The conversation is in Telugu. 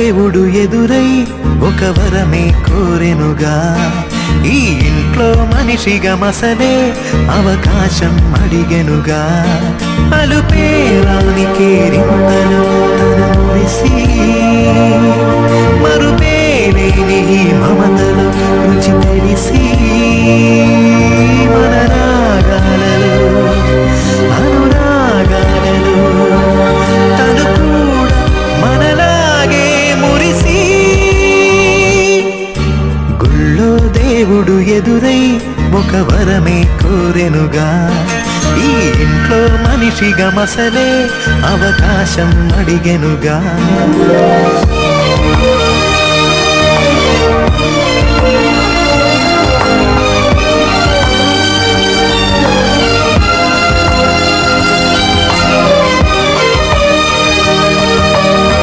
దేవుడు ఎదురై ఒక వరమే కోరెనుగా, ఈ ఇంట్లో మనిషిగా మసలే అవకాశం అడిగెనుగా. అలుపేరాని కేరింతలు తను మురిసి, మరుపేలేని ఈ మమతలు రుచి తెలిసి, మన రాగాలలో అనురాగాలలో తను కూడా మనలాగే మురిసి. గుళ్ళో దేవుడు ఎదురై ఒక వరమే కోరెనుగా, ఈ ఇంట్లో మనిషిగా మసలే అవకాశం అడిగెనుగా.